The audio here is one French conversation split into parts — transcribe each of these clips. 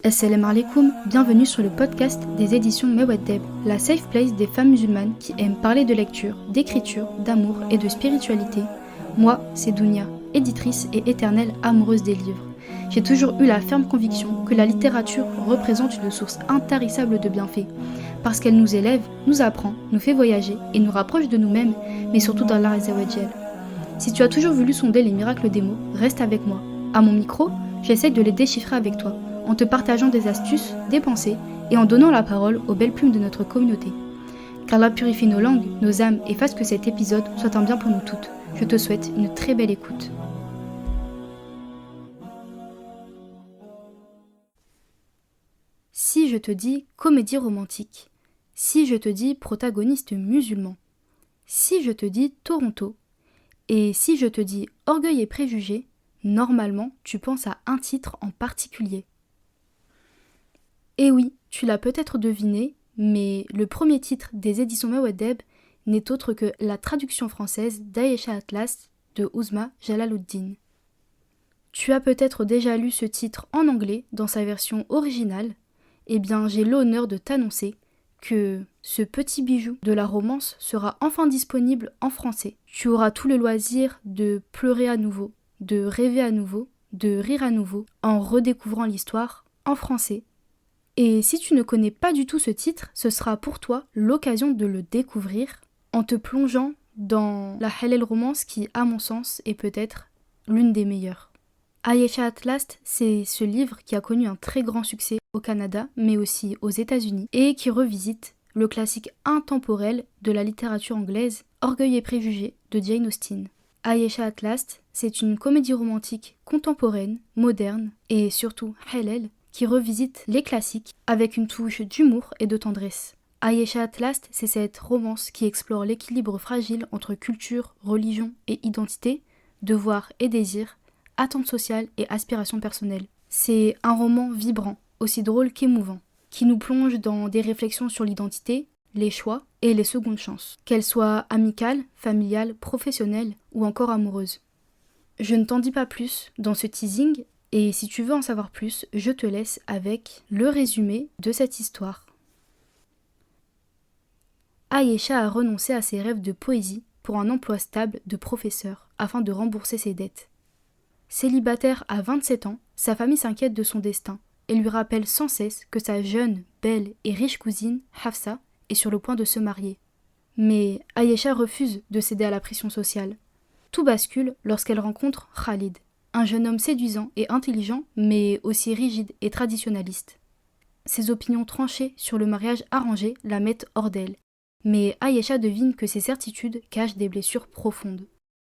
Assalamu alaikum, bienvenue sur le podcast des éditions Mewaddeb, la safe place des femmes musulmanes qui aiment parler de lecture, d'écriture, d'amour et de spiritualité. Moi, c'est Dounia, éditrice et éternelle amoureuse des livres. J'ai toujours eu la ferme conviction que la littérature représente une source intarissable de bienfaits, parce qu'elle nous élève, nous apprend, nous fait voyager et nous rapproche de nous-mêmes, mais surtout d'Allah Azza wa Jal. Si tu as toujours voulu sonder les miracles des mots, reste avec moi. À mon micro, j'essaye de les déchiffrer avec toi, en te partageant des astuces, des pensées et en donnant la parole aux belles plumes de notre communauté. Qu'Allah purifie nos langues, nos âmes et fasse que cet épisode soit un bien pour nous toutes. Je te souhaite une très belle écoute. Si je te dis comédie romantique, si je te dis protagoniste musulman, si je te dis Toronto, et si je te dis orgueil et préjugés, normalement tu penses à un titre en particulier. Et oui, tu l'as peut-être deviné, mais le premier titre des éditions Mewaddeb n'est autre que la traduction française d'Aïcha Atlas de Ouzma Jalaluddin. Tu as peut-être déjà lu ce titre en anglais dans sa version originale. Eh bien, j'ai l'honneur de t'annoncer que ce petit bijou de la romance sera enfin disponible en français. Tu auras tout le loisir de pleurer à nouveau, de rêver à nouveau, de rire à nouveau en redécouvrant l'histoire en français. Et si tu ne connais pas du tout ce titre, ce sera pour toi l'occasion de le découvrir en te plongeant dans la halal romance qui, à mon sens, est peut-être l'une des meilleures. Aïcha Atlas, c'est ce livre qui a connu un très grand succès au Canada, mais aussi aux États-Unis, et qui revisite le classique intemporel de la littérature anglaise, Orgueil et préjugés de Jane Austen. Aïcha Atlas, c'est une comédie romantique contemporaine, moderne et surtout halal, qui revisite les classiques avec une touche d'humour et de tendresse. Aïcha Atlas, c'est cette romance qui explore l'équilibre fragile entre culture, religion et identité, devoir et désir, attentes sociales et aspirations personnelles. C'est un roman vibrant, aussi drôle qu'émouvant, qui nous plonge dans des réflexions sur l'identité, les choix et les secondes chances, qu'elles soient amicales, familiales, professionnelles ou encore amoureuses. Je ne t'en dis pas plus dans ce teasing, et si tu veux en savoir plus, je te laisse avec le résumé de cette histoire. Aïcha a renoncé à ses rêves de poésie pour un emploi stable de professeur afin de rembourser ses dettes. Célibataire à 27 ans, sa famille s'inquiète de son destin et lui rappelle sans cesse que sa jeune, belle et riche cousine, Hafsa, est sur le point de se marier. Mais Aïcha refuse de céder à la pression sociale. Tout bascule lorsqu'elle rencontre Khalid, un jeune homme séduisant et intelligent, mais aussi rigide et traditionnaliste. Ses opinions tranchées sur le mariage arrangé la mettent hors d'elle, mais Aïcha devine que ses certitudes cachent des blessures profondes.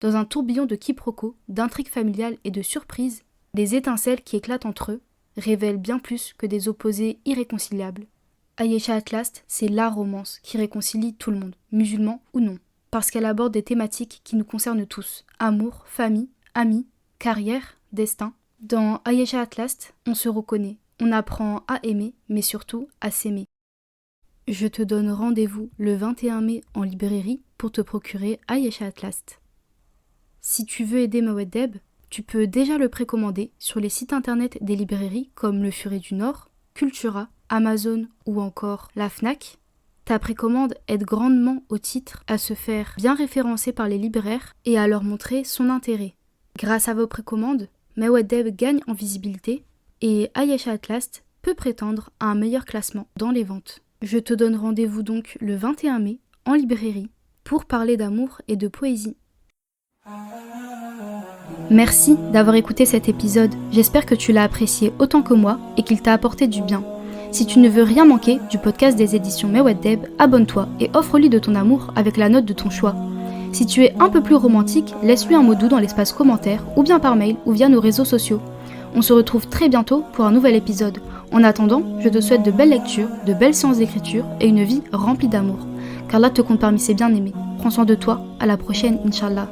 Dans un tourbillon de quiproquos, d'intrigues familiales et de surprises, les étincelles qui éclatent entre eux révèlent bien plus que des opposés irréconciliables. Aïcha Atlas, c'est la romance qui réconcilie tout le monde, musulman ou non, parce qu'elle aborde des thématiques qui nous concernent tous, amour, famille, amis, carrière, destin. Dans Aïcha Atlas, on se reconnaît, on apprend à aimer, mais surtout à s'aimer. Je te donne rendez-vous le 21 mai en librairie pour te procurer Aïcha Atlas. Si tu veux aider Mewaddeb, tu peux déjà le précommander sur les sites internet des librairies comme Le Furet du Nord, Cultura, Amazon ou encore la Fnac. Ta précommande aide grandement au titre à se faire bien référencer par les libraires et à leur montrer son intérêt. Grâce à vos précommandes, Mewaddeb gagne en visibilité et Aïcha Atlas peut prétendre à un meilleur classement dans les ventes. Je te donne rendez-vous donc le 21 mai en librairie pour parler d'amour et de poésie. Merci d'avoir écouté cet épisode. J'espère que tu l'as apprécié autant que moi et qu'il t'a apporté du bien. Si tu ne veux rien manquer du podcast des éditions Mewaddeb, abonne-toi et offre-lui de ton amour avec la note de ton choix. Si tu es un peu plus romantique, laisse-lui un mot doux dans l'espace commentaire ou bien par mail ou via nos réseaux sociaux. On se retrouve très bientôt pour un nouvel épisode. En attendant, je te souhaite de belles lectures, de belles séances d'écriture et une vie remplie d'amour. Qu'Allah te compte parmi ses bien-aimés. Prends soin de toi, à la prochaine, Inch'Allah.